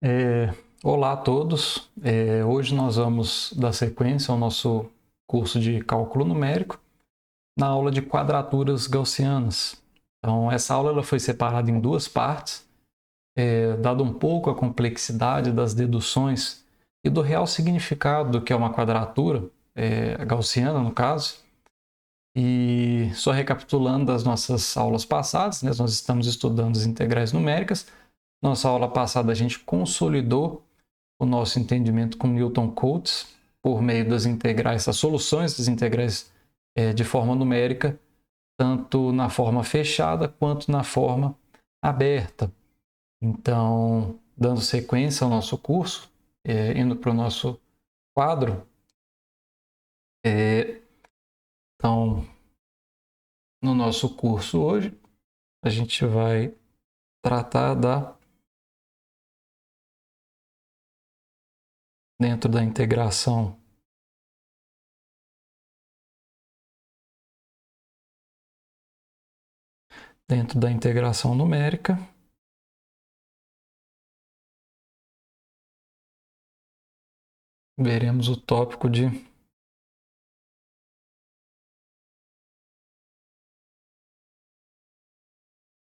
É, Olá a todos. Hoje nós vamos dar sequência ao nosso curso de cálculo numérico na aula de quadraturas gaussianas. Então, essa aula ela foi separada em duas partes, dado um pouco a complexidade das deduções e do real significado do que é uma quadratura, gaussiana no caso. E só recapitulando das nossas aulas passadas, né, nós estamos estudando as integrais numéricas. Nossa aula passada a gente consolidou o nosso entendimento com Newton Cotes por meio das integrais, as soluções das integrais de forma numérica, tanto na forma fechada quanto na forma aberta. Então, dando sequência ao nosso curso, indo para o nosso quadro, então, no nosso curso hoje, a gente vai tratar dentro da integração numérica, veremos o tópico de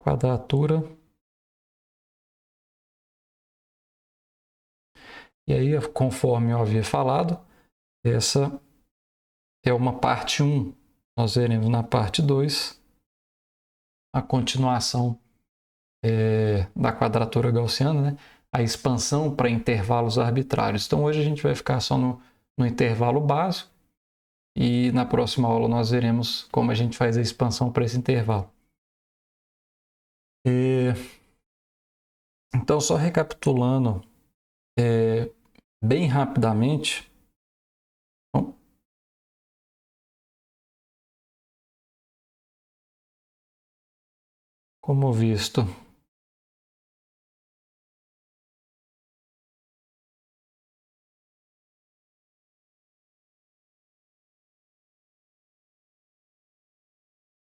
quadratura. E aí, conforme eu havia falado, essa é uma parte 1. Nós veremos na parte 2 a continuação da quadratura gaussiana, né? A expansão para intervalos arbitrários. Então, hoje a gente vai ficar só no intervalo básico e na próxima aula nós veremos como a gente faz a expansão para esse intervalo. Então, só recapitulando bem rapidamente, como visto,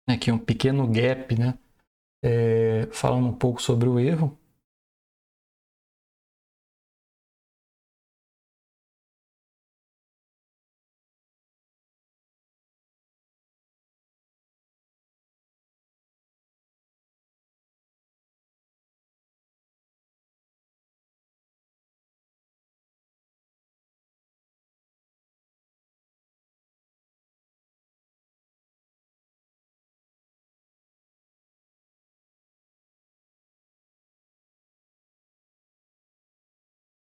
aqui um pequeno gap, né? Falando um pouco sobre o erro.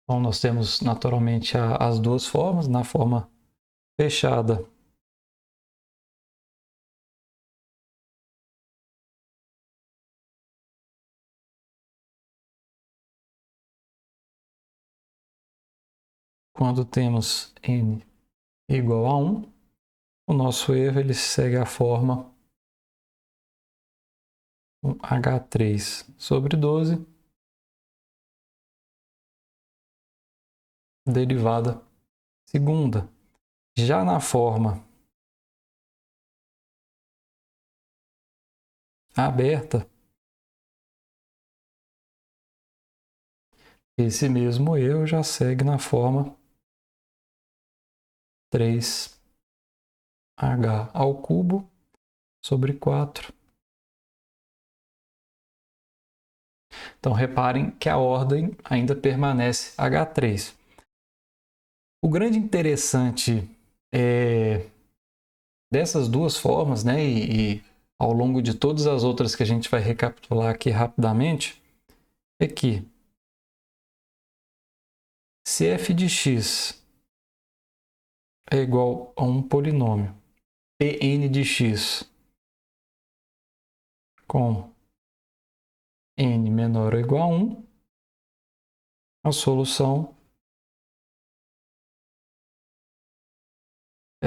Então, nós temos naturalmente as duas formas. Na forma fechada, quando temos n igual a 1, o nosso erro ele segue a forma h3 sobre 12, derivada segunda. Já na forma aberta, esse mesmo erro já segue na forma 3h ao cubo sobre 4. Então, reparem que a ordem ainda permanece h3. O grande interessante dessas duas formas, né, e ao longo de todas as outras que a gente vai recapitular aqui rapidamente, é que se f de x é igual a um polinômio Pn de x com n menor ou igual a 1, a solução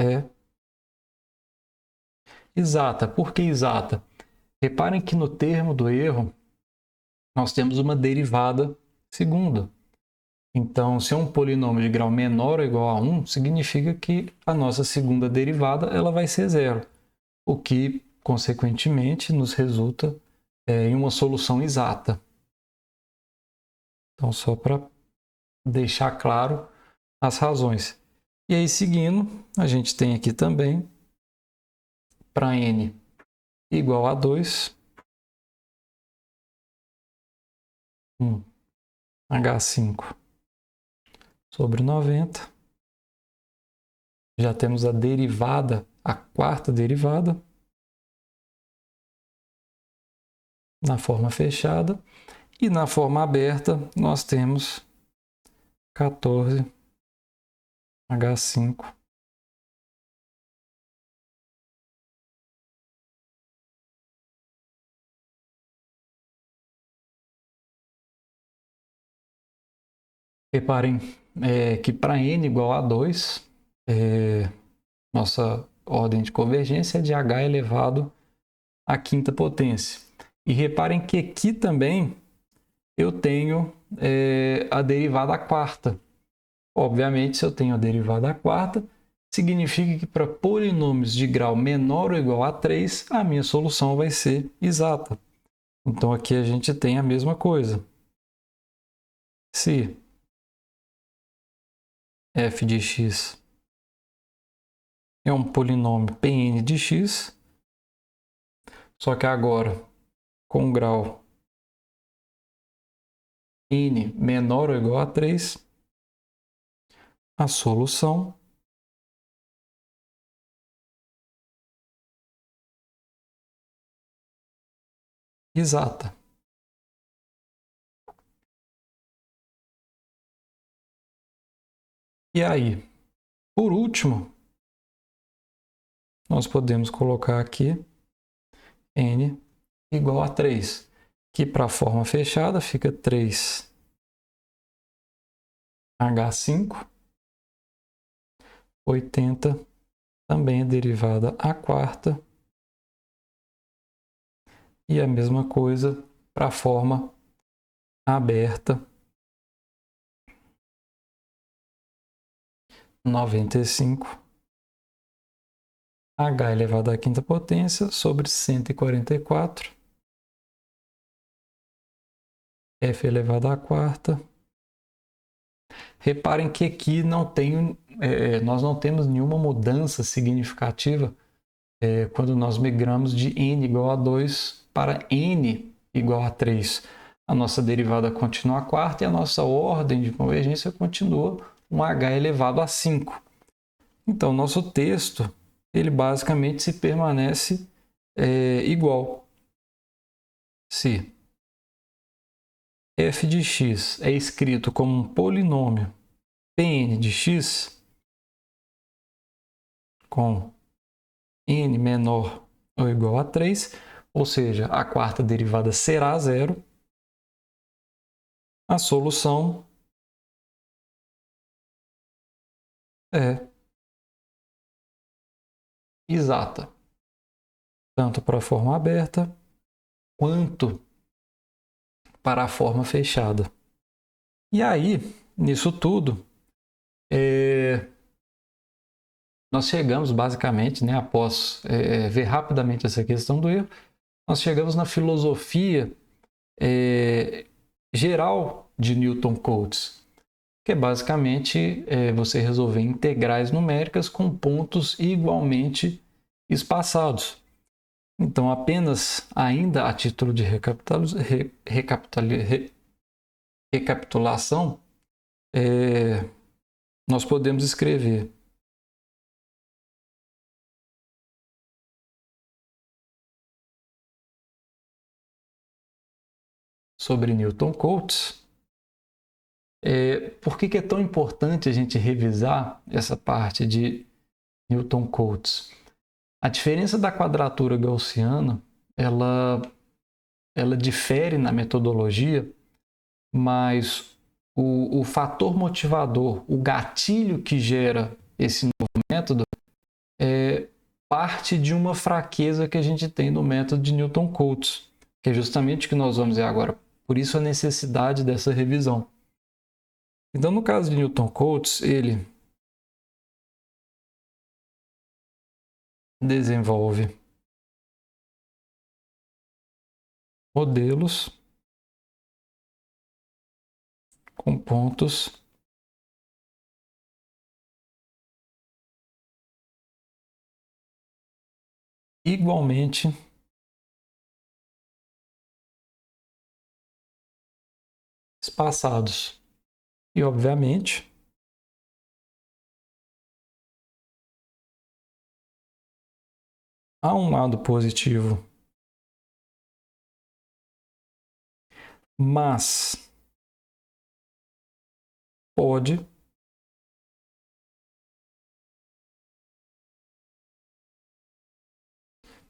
é exata. Por que exata? Reparem que no termo do erro nós temos uma derivada segunda. Então, se é um polinômio de grau menor ou igual a 1, significa que a nossa segunda derivada ela vai ser zero, o que, consequentemente, nos resulta em uma solução exata. Então, só para deixar claro as razões. E aí, seguindo, a gente tem aqui também, para n igual a 2, H5 sobre 90. Já temos a derivada, a quarta derivada, na forma fechada. E na forma aberta, nós temos 14H5 . Reparem que para n igual a 2, nossa ordem de convergência é de h elevado à quinta potência. E reparem que aqui também eu tenho a derivada quarta. Obviamente, se eu tenho a derivada quarta, significa que para polinômios de grau menor ou igual a 3, a minha solução vai ser exata. Então, aqui a gente tem a mesma coisa. Se f de x é um polinômio Pn de x, só que agora com grau n menor ou igual a 3, a solução exata. E aí, por último, nós podemos colocar aqui n igual a 3, que para a forma fechada fica 3H5, 80, também é derivada à quarta, e a mesma coisa para a forma aberta, 95, h elevado à quinta potência sobre 144, f elevado à quarta. Reparem que aqui nós não temos nenhuma mudança significativa quando nós migramos de n igual a 2 para n igual a 3. A nossa derivada continua a quarta e a nossa ordem de convergência continua um h elevado a 5. Então, nosso texto, ele basicamente se permanece igual. Se f de x é escrito como um polinômio Pn de x com n menor ou igual a 3, ou seja, a quarta derivada será zero, a solução é exata, tanto para a forma aberta quanto para a forma fechada. E aí, nisso tudo, nós chegamos basicamente, após ver rapidamente essa questão do erro, nós chegamos na filosofia geral de Newton-Cotes, que é basicamente você resolver integrais numéricas com pontos igualmente espaçados. Então, apenas ainda a título de recapitulação, nós podemos escrever sobre Newton-Cotes. Por que é tão importante a gente revisar essa parte de Newton-Cotes? A diferença da quadratura gaussiana, ela difere na metodologia, mas o fator motivador, o gatilho que gera esse novo método, é parte de uma fraqueza que a gente tem no método de Newton-Cotes, que é justamente o que nós vamos ver agora. Por isso a necessidade dessa revisão. Então, no caso de Newton-Cotes, ele desenvolve modelos com pontos igualmente espaçados. E, obviamente, há um lado positivo, mas pode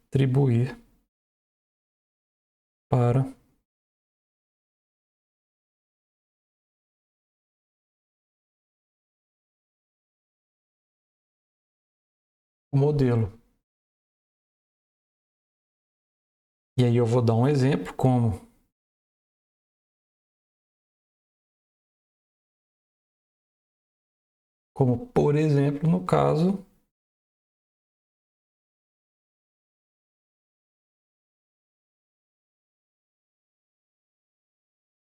atribuir para o modelo. E aí eu vou dar um exemplo como por exemplo, no caso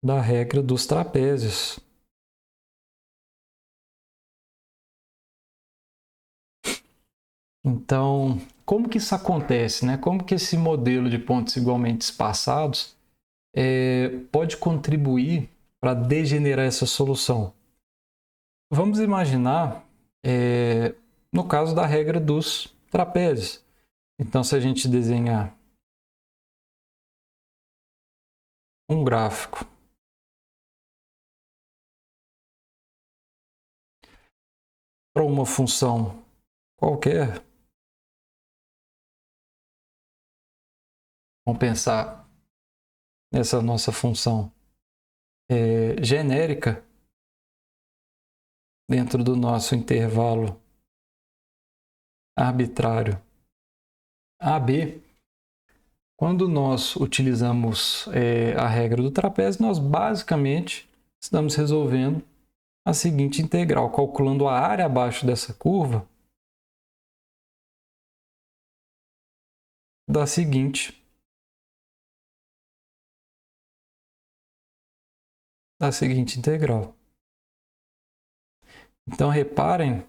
da regra dos trapézios. Então, como que isso acontece, né? Como que esse modelo de pontos igualmente espaçados pode contribuir para degenerar essa solução? Vamos imaginar, no caso da regra dos trapézios. Então, se a gente desenhar um gráfico para uma função qualquer, vamos pensar nessa nossa função genérica dentro do nosso intervalo arbitrário AB. Quando nós utilizamos a regra do trapézio, nós basicamente estamos resolvendo a seguinte integral, calculando a área abaixo dessa curva da seguinte integral. Então, reparem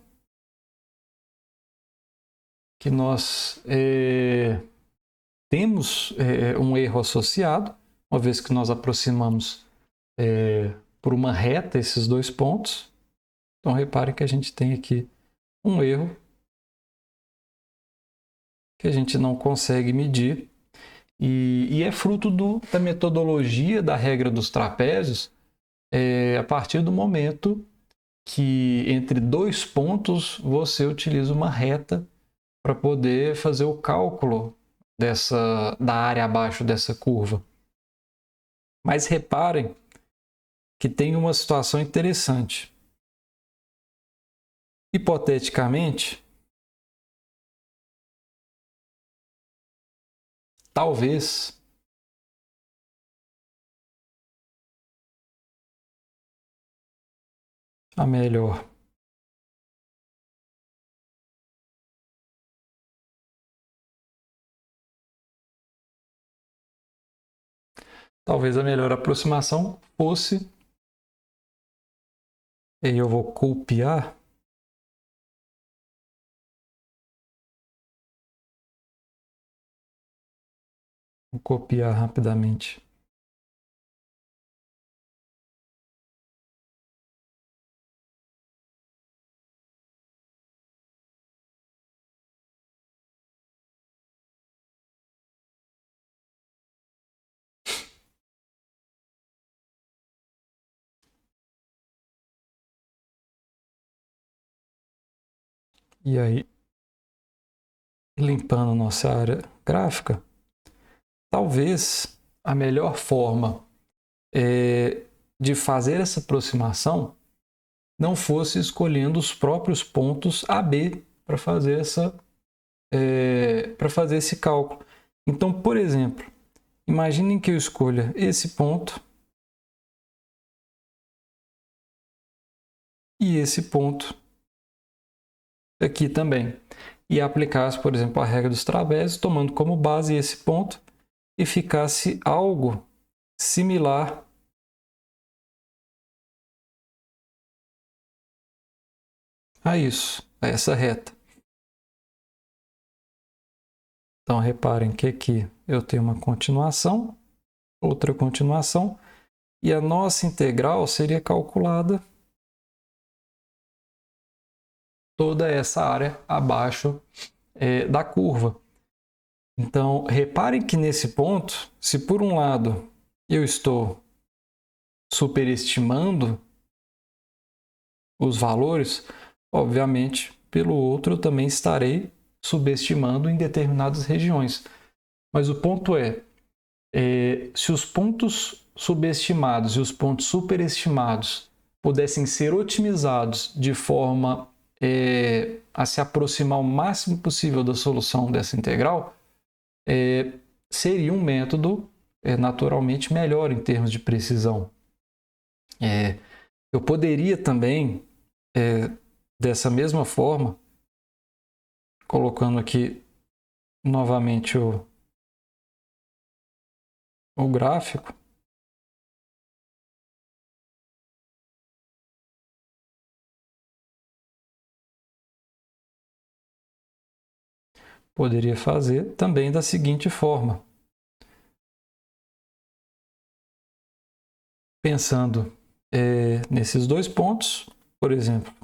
que nós temos um erro associado, uma vez que nós aproximamos por uma reta esses dois pontos. Então, reparem que a gente tem aqui um erro que a gente não consegue medir e é fruto da metodologia da regra dos trapézios a partir do momento que entre dois pontos você utiliza uma reta para poder fazer o cálculo da área abaixo dessa curva. Mas reparem que tem uma situação interessante. Hipoteticamente, talvez a melhor aproximação fosse, e eu vou copiar rapidamente. E aí, limpando nossa área gráfica, talvez a melhor forma de fazer essa aproximação não fosse escolhendo os próprios pontos AB para fazer para fazer esse cálculo. Então, por exemplo, imaginem que eu escolha esse ponto e esse ponto aqui também. E aplicasse, por exemplo, a regra dos trapézios, tomando como base esse ponto e ficasse algo similar a isso, a essa reta. Então, reparem que aqui eu tenho uma continuação, outra continuação, e a nossa integral seria calculada toda essa área abaixo da curva. Então, reparem que nesse ponto, se por um lado eu estou superestimando os valores, obviamente, pelo outro eu também estarei subestimando em determinadas regiões. Mas o ponto se os pontos subestimados e os pontos superestimados pudessem ser otimizados de forma a se aproximar o máximo possível da solução dessa integral, seria um método naturalmente melhor em termos de precisão. Eu poderia também, dessa mesma forma, colocando aqui novamente o gráfico, poderia fazer também da seguinte forma. Pensando nesses dois pontos, por exemplo,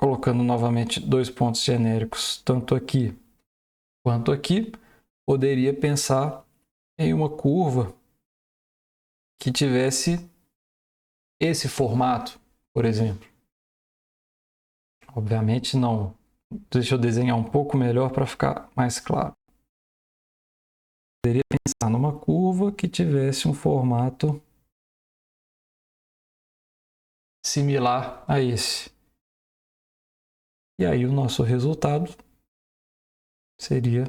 colocando novamente dois pontos genéricos, tanto aqui quanto aqui, poderia pensar em uma curva que tivesse esse formato, por exemplo. Obviamente não. Deixa eu desenhar um pouco melhor para ficar mais claro. Poderia pensar numa curva que tivesse um formato similar a esse. E aí o nosso resultado seria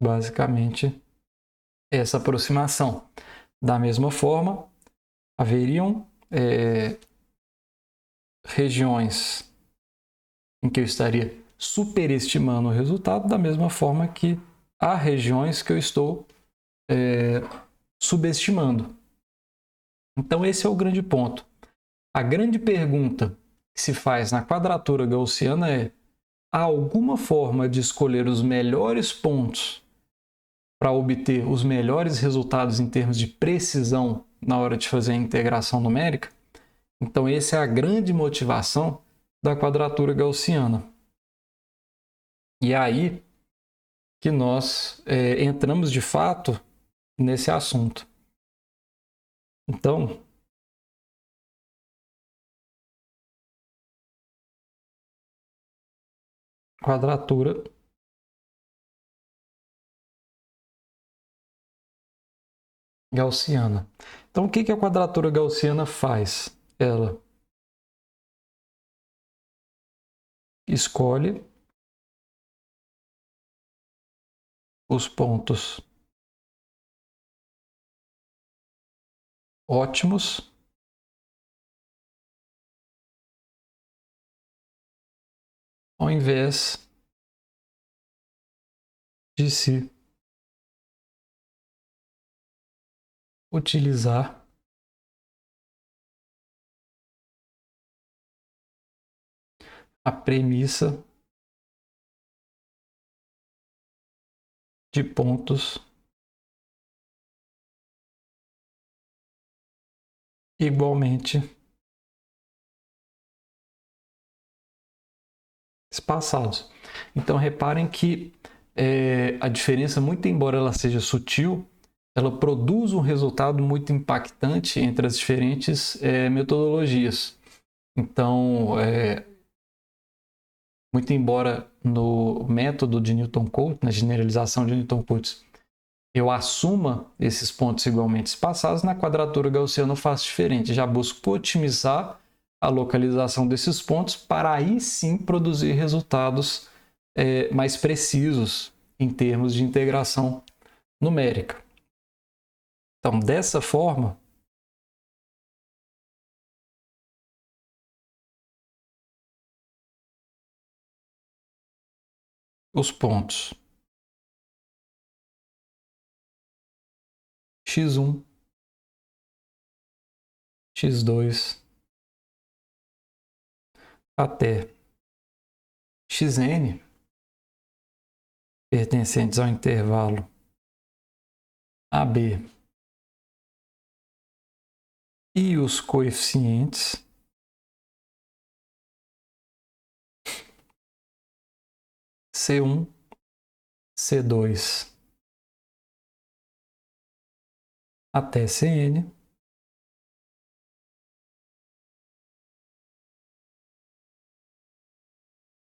basicamente essa aproximação. Da mesma forma, haveriam regiões em que eu estaria superestimando o resultado, da mesma forma que há regiões que eu estou subestimando. Então, esse é o grande ponto. A grande pergunta que se faz na quadratura gaussiana é: há alguma forma de escolher os melhores pontos para obter os melhores resultados em termos de precisão na hora de fazer a integração numérica? Então, essa é a grande motivação da quadratura gaussiana. E é aí que nós entramos de fato nesse assunto. Então, quadratura gaussiana. Então, o que a quadratura gaussiana faz? Ela escolhe os pontos ótimos ao invés de se utilizar a premissa de pontos igualmente espaçados. Então, reparem que a diferença, muito embora ela seja sutil, ela produz um resultado muito impactante entre as diferentes metodologias. Então, muito embora no método de Newton-Cotes, na generalização de Newton-Cotes, eu assuma esses pontos igualmente espaçados, na quadratura gaussiana eu faço diferente. Já busco otimizar a localização desses pontos para aí sim produzir resultados mais precisos em termos de integração numérica. Então, dessa forma, os pontos x1, x2 até xn pertencentes ao intervalo AB e os coeficientes C1, C2 até Cn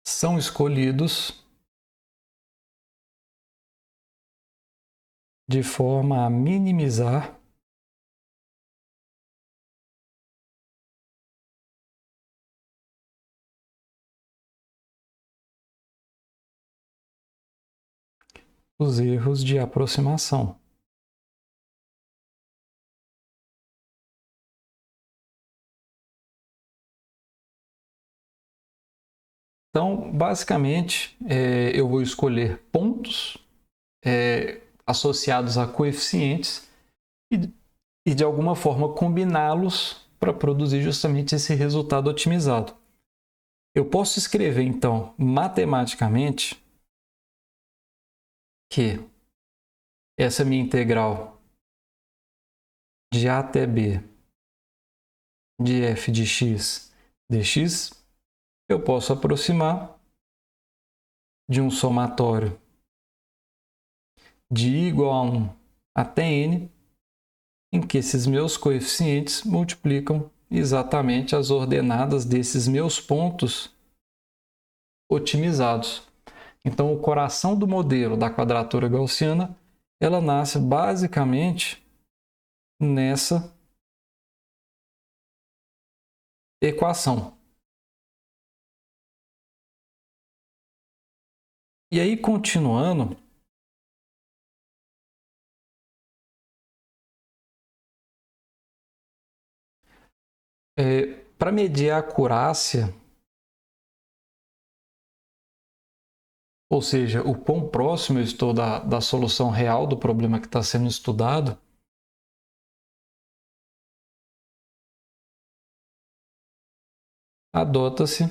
são escolhidos de forma a minimizar os erros de aproximação. Então, basicamente, eu vou escolher pontos associados a coeficientes e de alguma forma combiná-los para produzir justamente esse resultado otimizado. Eu posso escrever, então, matematicamente, que essa minha integral de A até B de f de x dx, eu posso aproximar de um somatório de I igual a 1 até n, em que esses meus coeficientes multiplicam exatamente as ordenadas desses meus pontos otimizados. Então, o coração do modelo da quadratura gaussiana, ela nasce basicamente nessa equação. E aí, continuando, para medir a acurácia, ou seja, o quão próximo eu estou da solução real do problema que está sendo estudado, adota-se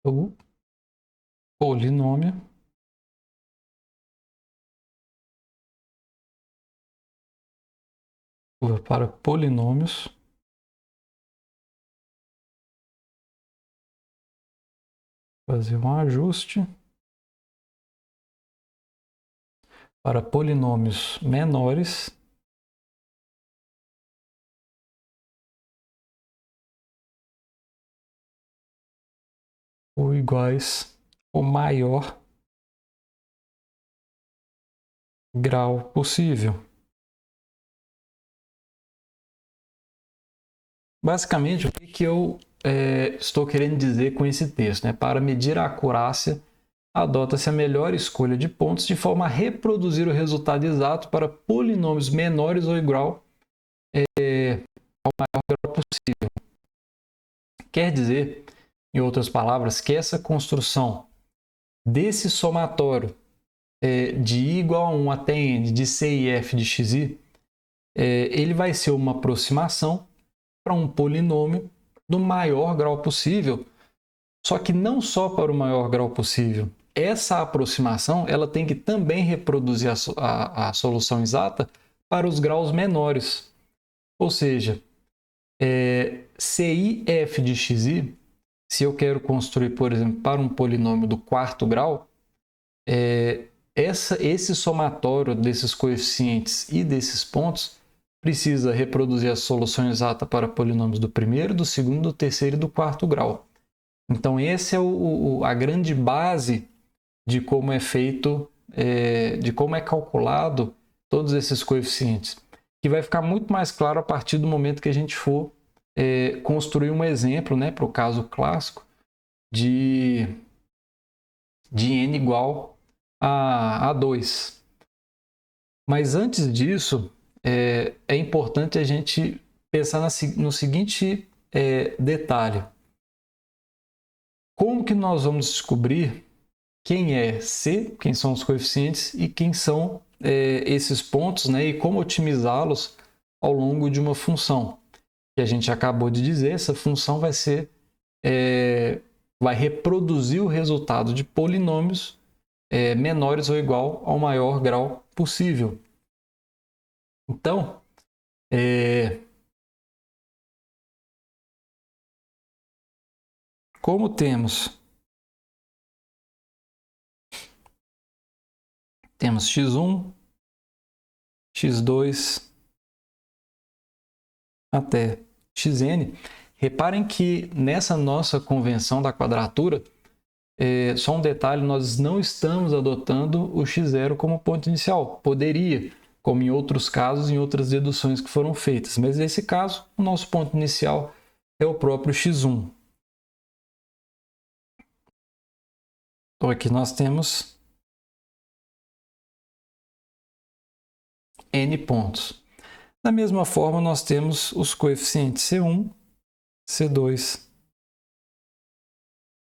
o polinômio para polinômios fazer um ajuste para polinômios menores ou iguais ao maior grau possível. Basicamente, o que eu estou querendo dizer com esse texto? Né? Para medir a acurácia, adota-se a melhor escolha de pontos de forma a reproduzir o resultado exato para polinômios menores ou igual ao maior grau possível. Quer dizer, em outras palavras, que essa construção desse somatório de I igual a 1 até n de C e F de xi, ele vai ser uma aproximação para um polinômio do maior grau possível, só que não só para o maior grau possível. Essa aproximação ela tem que também reproduzir a solução exata para os graus menores. Ou seja, CIF de xi, se eu quero construir, por exemplo, para um polinômio do quarto grau, esse somatório desses coeficientes e desses pontos precisa reproduzir a solução exata para polinômios do primeiro, do segundo, do terceiro e do quarto grau. Então, essa é a grande base de como é feito de como é calculado todos esses coeficientes, que vai ficar muito mais claro a partir do momento que a gente for construir um exemplo, né, para o caso clássico de n igual a 2. Mas antes disso, é importante a gente pensar no seguinte detalhe. Como que nós vamos descobrir quem é C, quem são os coeficientes e quem são esses pontos, né, e como otimizá-los ao longo de uma função? Que a gente acabou de dizer, essa função vai reproduzir o resultado de polinômios menores ou igual ao maior grau possível. Então, como temos x1, x2 até xn, reparem que nessa nossa convenção da quadratura, só um detalhe, nós não estamos adotando o x0 como ponto inicial. Poderia, como em outros casos, em outras deduções que foram feitas. Mas nesse caso, o nosso ponto inicial é o próprio x1. Então aqui nós temos n pontos. Da mesma forma, nós temos os coeficientes C1, C2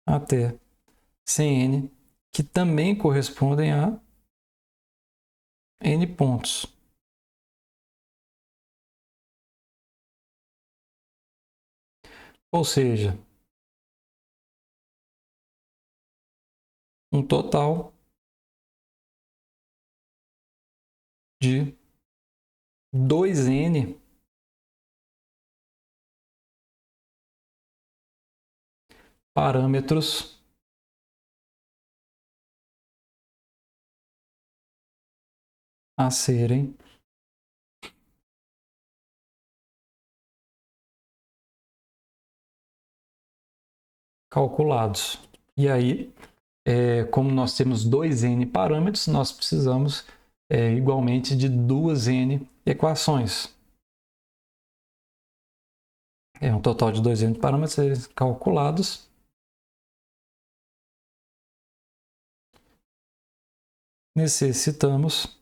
até Cn, que também correspondem a n pontos. Ou seja, um total de 2n parâmetros a serem calculados. E aí, como nós temos 2n parâmetros, nós precisamos igualmente de 2n equações. É um total de 2n parâmetros calculados. Necessitamos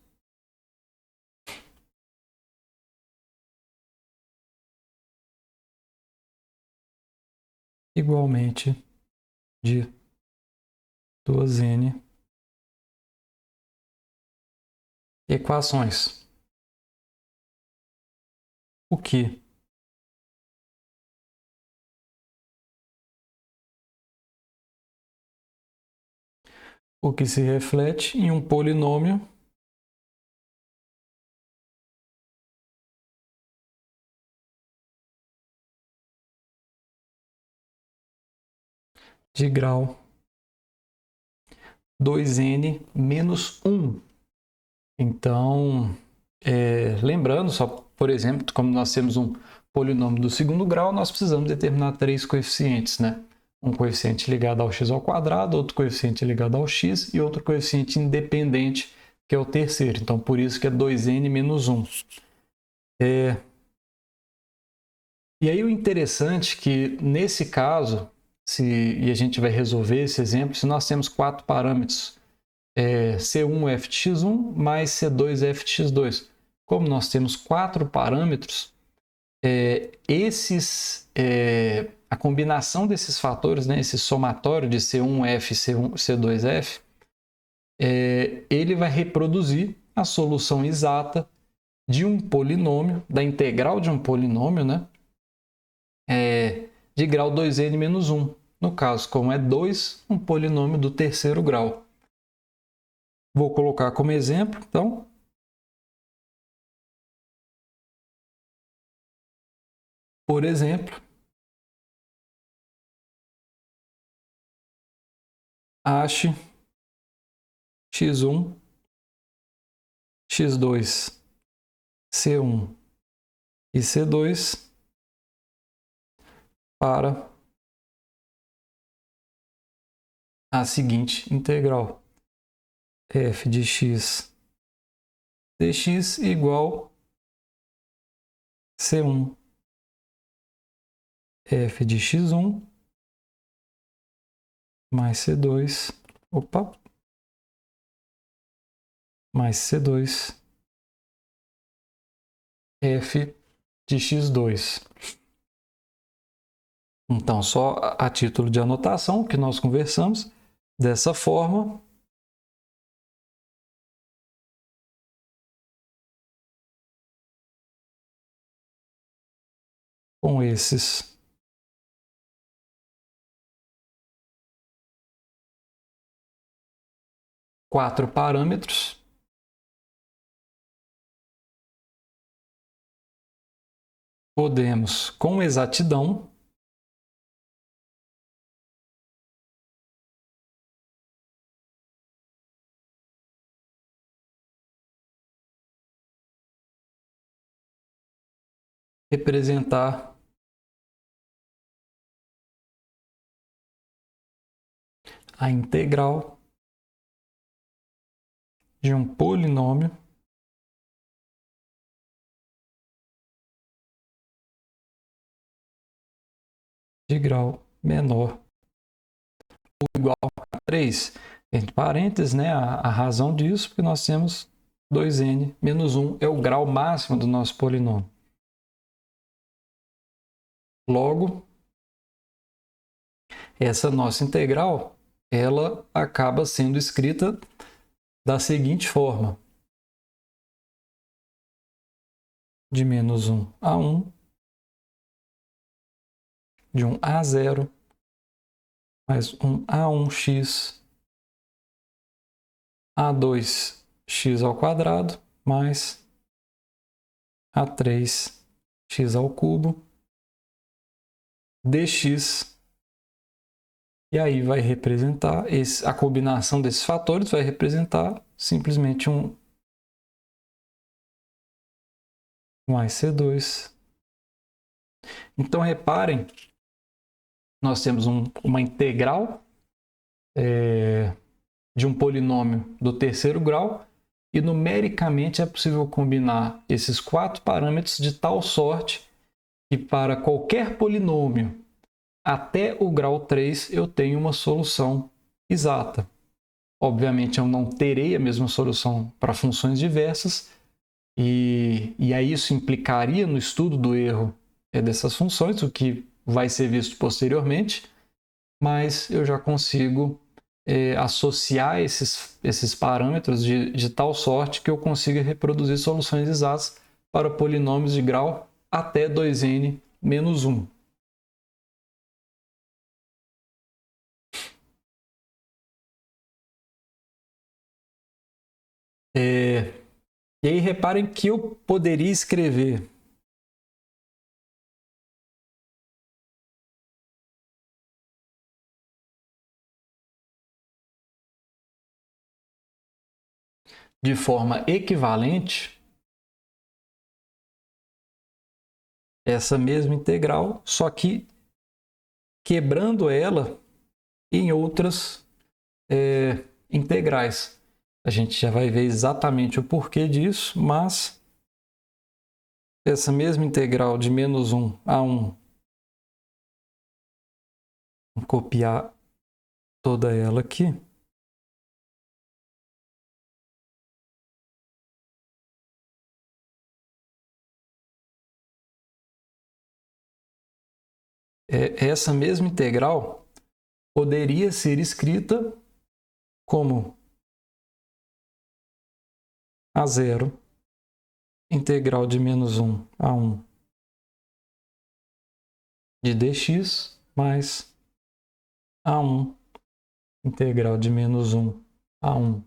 igualmente de 2n equações. O que se reflete em um polinômio de grau 2n menos 1. Então, lembrando, só por exemplo, como nós temos um polinômio do segundo grau, nós precisamos determinar 3 coeficientes, né? Um coeficiente ligado ao x ao quadrado, outro coeficiente ligado ao x e outro coeficiente independente, que é o terceiro. Então, por isso que é 2n menos 1. E aí o interessante é que, nesse caso, e a gente vai resolver esse exemplo, se nós temos 4 parâmetros, C1f de x1 mais C2f de x2. Como nós temos 4 parâmetros, a combinação desses fatores, né, esse somatório de C1f e C2f, ele vai reproduzir a solução exata de um polinômio, da integral de um polinômio, né, de grau 2n menos 1. No caso, como é 2, um polinômio do terceiro grau. Vou colocar como exemplo, então, por exemplo, ache x1, x2, c1 e c2 para a seguinte integral. f de x dx igual C1 f de x1 mais C2, mais C2 f de x2. Então, só a título de anotação que nós conversamos, dessa forma, com esses quatro parâmetros, podemos, com exatidão, representar a integral de um polinômio de grau menor ou igual a 3. Entre parênteses, né, a razão disso, porque nós temos 2n menos 1 é o grau máximo do nosso polinômio. Logo, essa nossa integral, ela acaba sendo escrita da seguinte forma: de menos 1 a 1, de 1 a 0, mais 1 a 1x, a 2x ao quadrado, mais a 3x ao cubo, dx. E aí vai representar, a combinação desses fatores vai representar simplesmente um mais C2. Então, reparem, nós temos uma integral de um polinômio do terceiro grau e numericamente é possível combinar esses quatro parâmetros de tal sorte que para qualquer polinômio até o grau 3 eu tenho uma solução exata. Obviamente eu não terei a mesma solução para funções diversas e aí isso implicaria no estudo do erro dessas funções, o que vai ser visto posteriormente, mas eu já consigo associar esses parâmetros de tal sorte que eu consiga reproduzir soluções exatas para polinômios de grau até 2n menos 1. E aí reparem que eu poderia escrever de forma equivalente essa mesma integral, só que quebrando ela em outras integrais. A gente já vai ver exatamente o porquê disso, mas essa mesma integral de menos 1 a 1, vou copiar toda ela aqui. Essa mesma integral poderia ser escrita como a zero, integral de menos 1 a 1 de dx mais a 1, integral de menos 1 a 1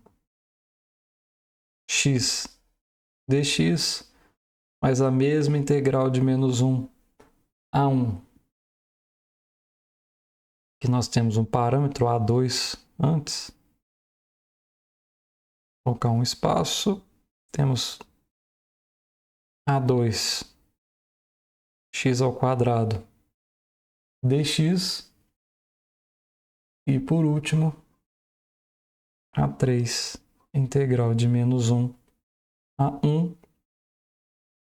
x dx mais a mesma integral de menos 1 a 1, que nós temos um parâmetro A2 antes. Vou colocar um espaço, temos A2 x ao quadrado dx e por último A3 integral de menos 1 a 1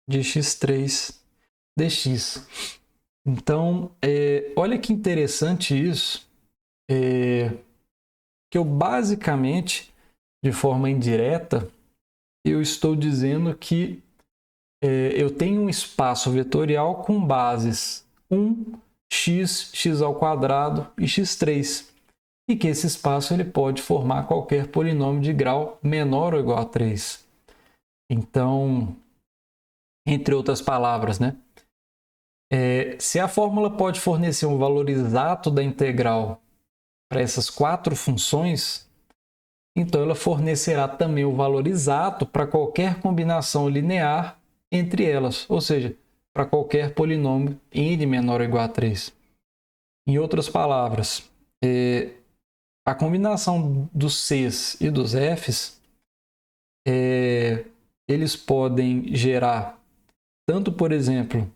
de x3 dx. Então, olha que interessante isso, que eu basicamente, de forma indireta, eu estou dizendo que eu tenho um espaço vetorial com bases 1, x, x ao quadrado e x3. E que esse espaço ele pode formar qualquer polinômio de grau menor ou igual a 3. Então, entre outras palavras, né? Se a fórmula pode fornecer um valor exato da integral para essas 4 funções, então ela fornecerá também o valor exato para qualquer combinação linear entre elas, ou seja, para qualquer polinômio n menor ou igual a 3. Em outras palavras, a combinação dos Cs e dos Fs, eles podem gerar tanto, por exemplo,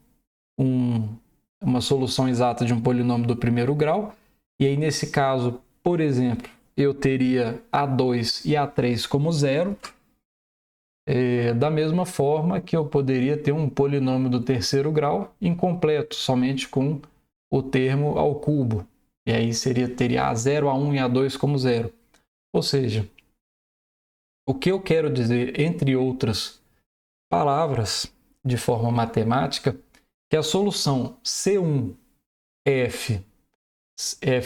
uma solução exata de um polinômio do primeiro grau, e aí nesse caso, por exemplo, eu teria A2 e A3 como zero, da mesma forma que eu poderia ter um polinômio do terceiro grau incompleto, somente com o termo ao cubo, e aí teria A0, A1 e A2 como zero. Ou seja, o que eu quero dizer, entre outras palavras, de forma matemática, que a solução C1 f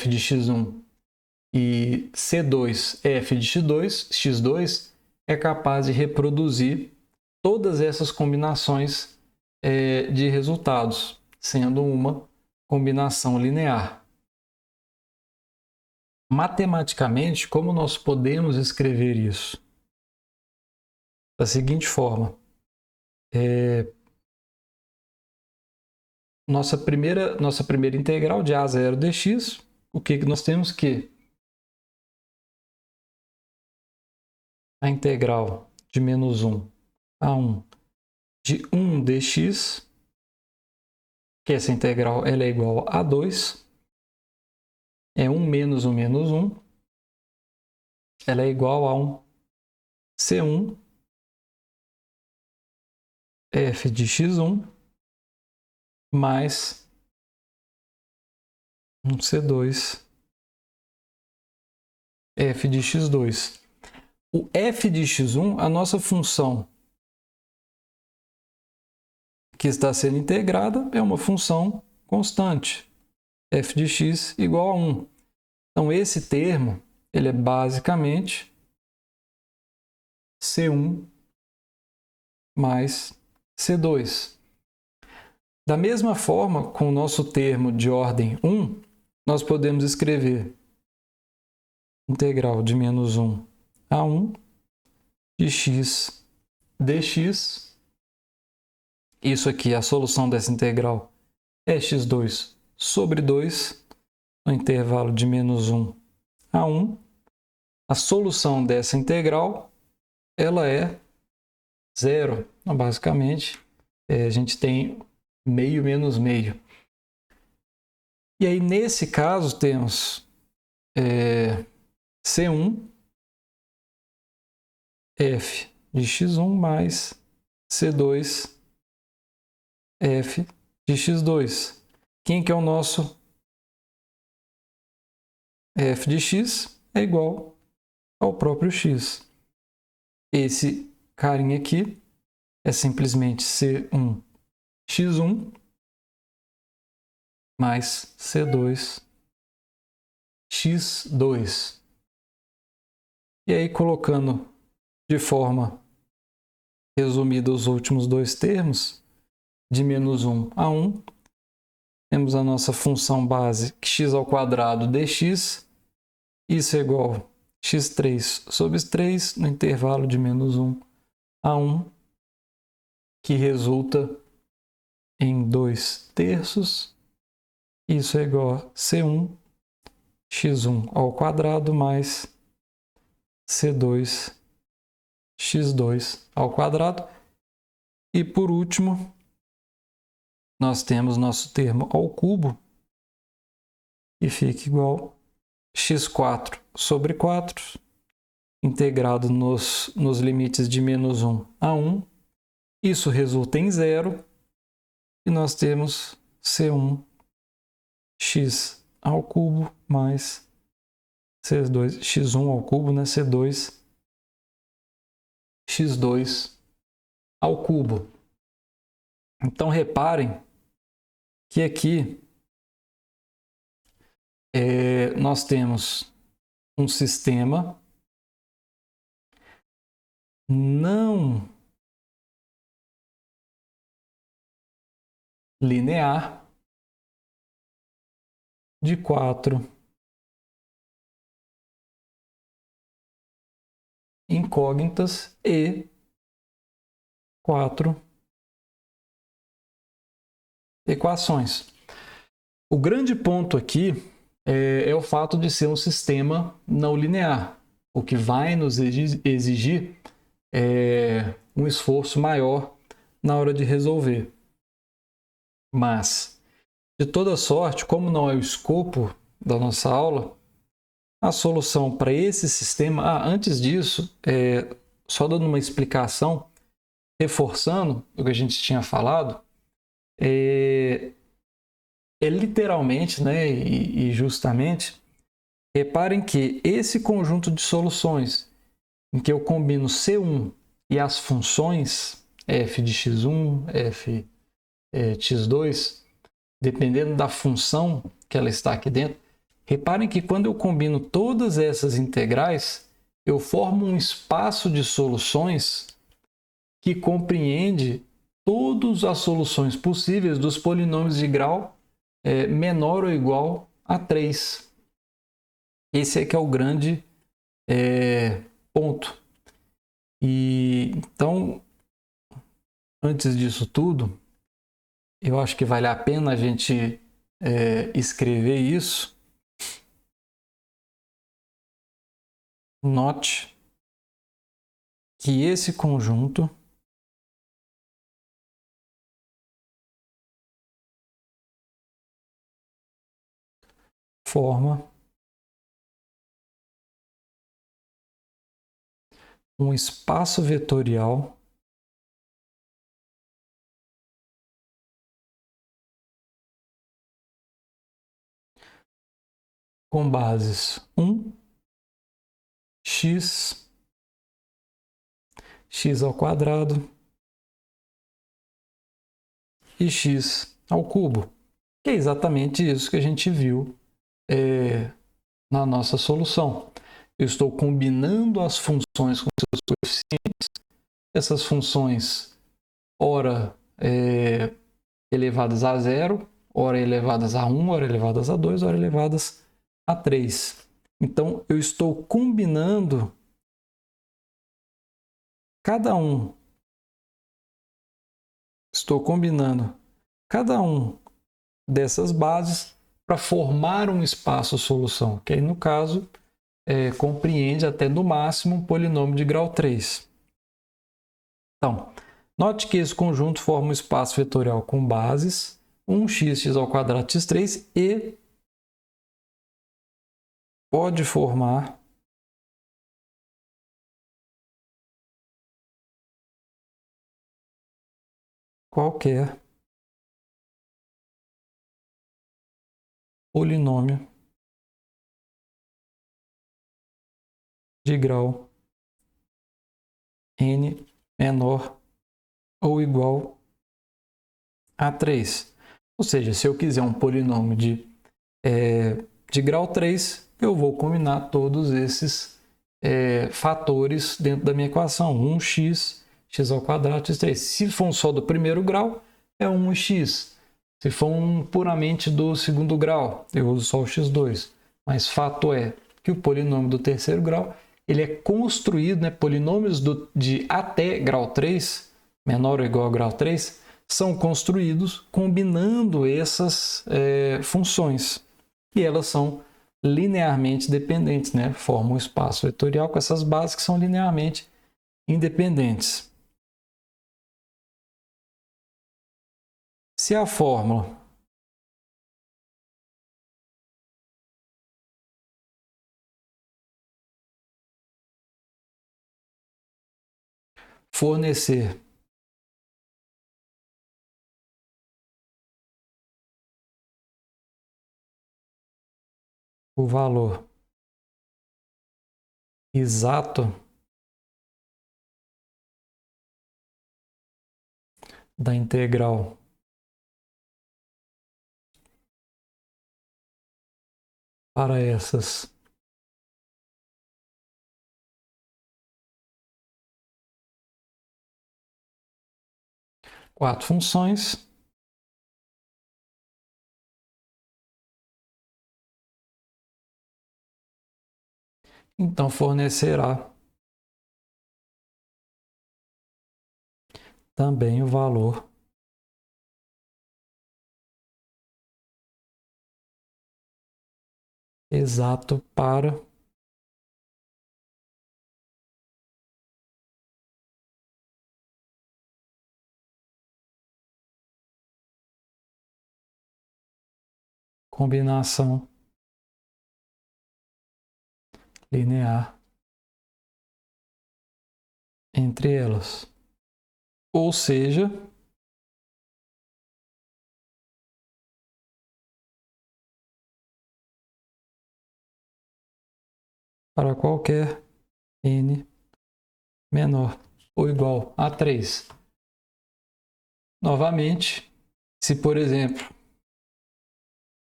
de x1 e C2 f de x2 é capaz de reproduzir todas essas combinações de resultados, sendo uma combinação linear. Matematicamente, como nós podemos escrever isso? Da seguinte forma, nossa primeira integral de A0 dx, o que nós temos que a integral de menos 1 a 1 de 1 dx, que essa integral ela é igual a 2, é 1 menos 1 menos 1, ela é igual a 1 C1 f de x1 mais 1 C2 f de x2. O f de x1, a nossa função que está sendo integrada, é uma função constante, f de x igual a 1. Então, esse termo ele é basicamente C1 mais C2. Da mesma forma, com o nosso termo de ordem 1, nós podemos escrever integral de menos 1 a 1 de x dx. Isso aqui, a solução dessa integral é x2 sobre 2, no intervalo de menos 1 a 1. A solução dessa integral ela é zero. Então, basicamente, a gente tem meio menos meio. E aí, nesse caso, temos C1 f de x1 mais C2 f de x2. Quem que é o nosso f de x? É igual ao próprio x. Esse carinha aqui é simplesmente C1 x1 mais C2 x2. E aí, colocando de forma resumida os últimos dois termos, de menos 1 a 1, temos a nossa função base x ao quadrado dx, isso é igual a x3 sobre 3 no intervalo de menos 1 a 1, que resulta em 2 terços. Isso é igual a C1 x1 ao quadrado mais C2 x2 ao quadrado. E por último, nós temos nosso termo ao cubo, que fica igual a x4 sobre 4 integrado nos limites de menos 1 a 1. Isso resulta em zero. E nós temos C1 x ao cubo mais C2, x1 ao cubo, né? C2 x2 ao cubo. Então, reparem que aqui nós temos um sistema não linear de 4 incógnitas e 4 equações. O grande ponto aqui é o fato de ser um sistema não linear, o que vai nos exigir um esforço maior na hora de resolver. Mas, de toda sorte, como não é o escopo da nossa aula, a solução para esse sistema... antes disso, só dando uma explicação, reforçando o que a gente tinha falado, é literalmente, né, e justamente, reparem que esse conjunto de soluções em que eu combino C1 e as funções f de x1, f de x2, dependendo da função que ela está aqui dentro, reparem que quando eu combino todas essas integrais, eu formo um espaço de soluções que compreende todas as soluções possíveis dos polinômios de grau menor ou igual a 3. Esse é que é o grande ponto. E então, antes disso tudo, eu acho que vale a pena a gente escrever isso. Note que esse conjunto forma um espaço vetorial com bases 1, x, x ao quadrado e x ao cubo, que é exatamente isso que a gente viu na nossa solução. Eu estou combinando as funções com seus coeficientes, essas funções ora elevadas a 0, ora elevadas a 1, ora elevadas a 2, ora elevadas a 3. Então, eu estou combinando cada um dessas bases para formar um espaço solução, que aí, no caso, compreende até no máximo um polinômio de grau 3. Então, note que esse conjunto forma um espaço vetorial com bases 1x, x ao quadrado, x3 e pode formar qualquer polinômio de grau n menor ou igual a 3. Ou seja, se eu quiser um polinômio de grau 3, eu vou combinar todos esses fatores dentro da minha equação. 1x, x ao quadrado, x3. Se for um só do primeiro grau, é 1x. Se for um puramente do segundo grau, eu uso só o x2. Mas fato é que o polinômio do terceiro grau ele é construído, né? Polinômios de até grau 3, menor ou igual a grau 3, são construídos combinando essas funções. E elas são linearmente dependentes, né? Formam um espaço vetorial com essas bases que são linearmente independentes. Se a fórmula fornecer o valor exato da integral para essas quatro funções, então fornecerá também o valor exato para combinação linear entre elas. Ou seja, para qualquer n menor ou igual a 3. Novamente, se por exemplo,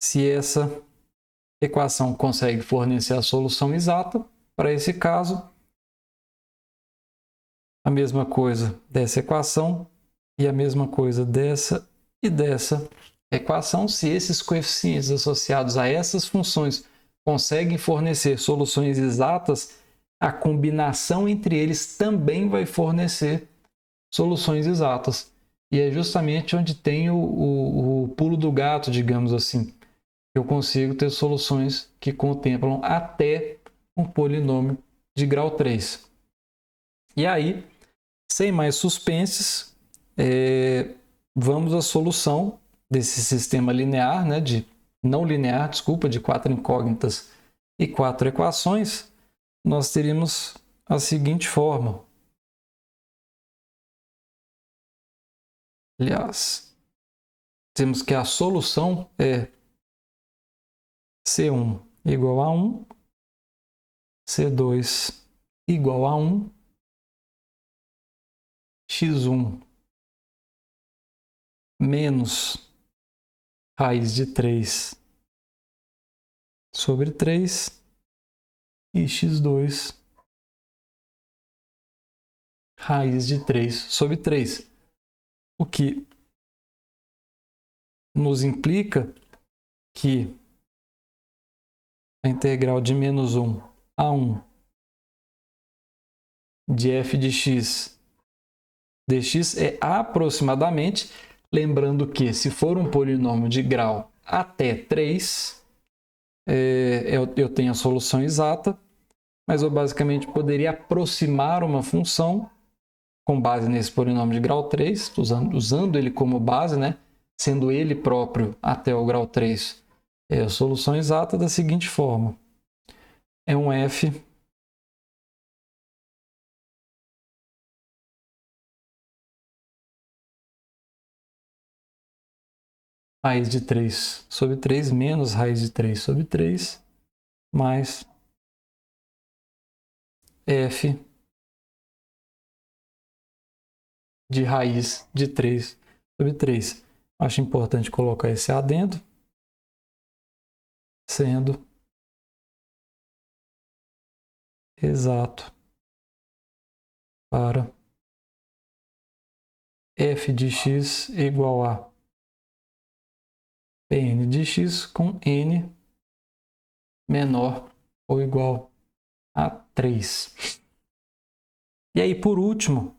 se essa equação consegue fornecer a solução exata, para esse caso, a mesma coisa dessa equação e a mesma coisa dessa e dessa equação, se esses coeficientes associados a essas funções conseguem fornecer soluções exatas, a combinação entre eles também vai fornecer soluções exatas. E é justamente onde tem o pulo do gato, digamos assim. Eu consigo ter soluções que contemplam até um polinômio de grau 3. E aí, sem mais suspenses, vamos à solução desse sistema linear, né, de não linear, desculpa, de quatro incógnitas e quatro equações. Nós teríamos a seguinte forma. Aliás, temos que a solução é C1 igual a 1, C2 igual a 1, x1 menos raiz de 3 sobre 3 e x2 raiz de 3 sobre 3. O que nos implica que a integral de menos 1 a 1 de f de x dx é aproximadamente, lembrando que se for um polinômio de grau até 3, eu tenho a solução exata, mas eu basicamente poderia aproximar uma função com base nesse polinômio de grau 3, usando ele como base, né? Sendo ele próprio até o grau 3. É a solução exata da seguinte forma. É um f raiz de 3 sobre 3 menos raiz de 3 sobre 3 mais f de raiz de 3 sobre 3. Acho importante colocar esse adendo, sendo exato para f de x igual a Pn de x com n menor ou igual a 3. E aí, por último,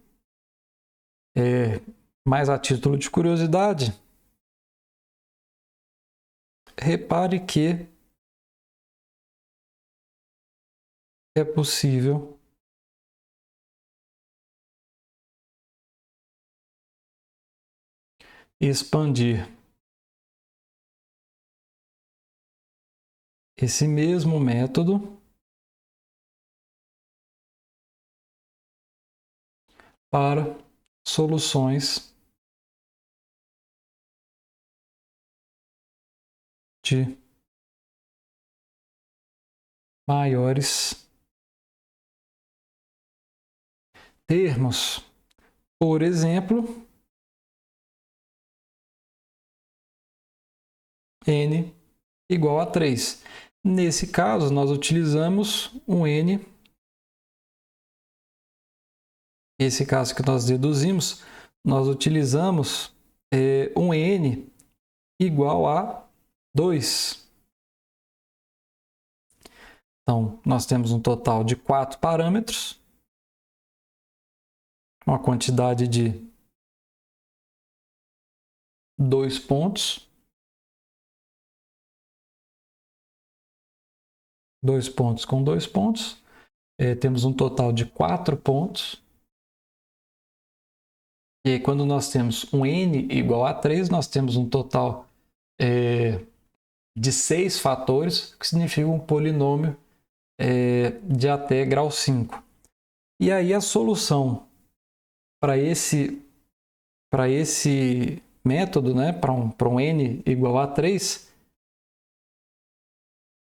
mais a título de curiosidade, repare que é possível expandir esse mesmo método para soluções de maiores termos. Por exemplo, n igual a 3. Nesse caso, nós utilizamos um n, esse caso que nós deduzimos, nós utilizamos um n igual a 2. Então, nós temos um total de 4 parâmetros, uma quantidade de 2 pontos, 2 pontos com 2 pontos, temos um total de 4 pontos. E aí, quando nós temos um n igual a 3, nós temos um total de 6 fatores, que significa um polinômio de até grau 5. E aí a solução para esse método, né, para um n igual a 3,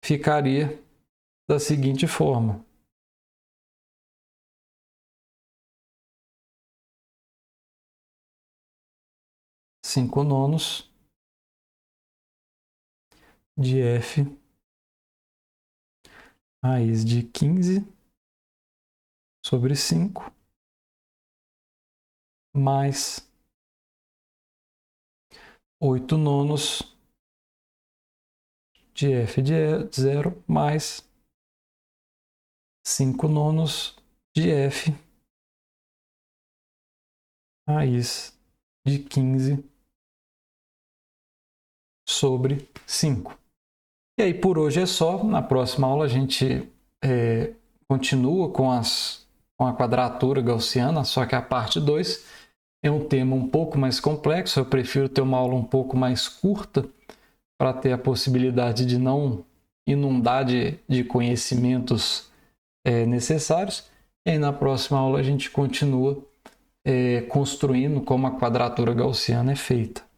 ficaria da seguinte forma. Cinco nonos de f raiz de 15 sobre 5 mais 8 nonos de f de 0 mais 5 nonos de f raiz de 15 sobre 5. E aí, por hoje é só. Na próxima aula a gente continua com a quadratura gaussiana, só que a parte 2 é um tema um pouco mais complexo. Eu prefiro ter uma aula um pouco mais curta para ter a possibilidade de não inundar de conhecimentos necessários. E aí, na próxima aula a gente continua construindo como a quadratura gaussiana é feita.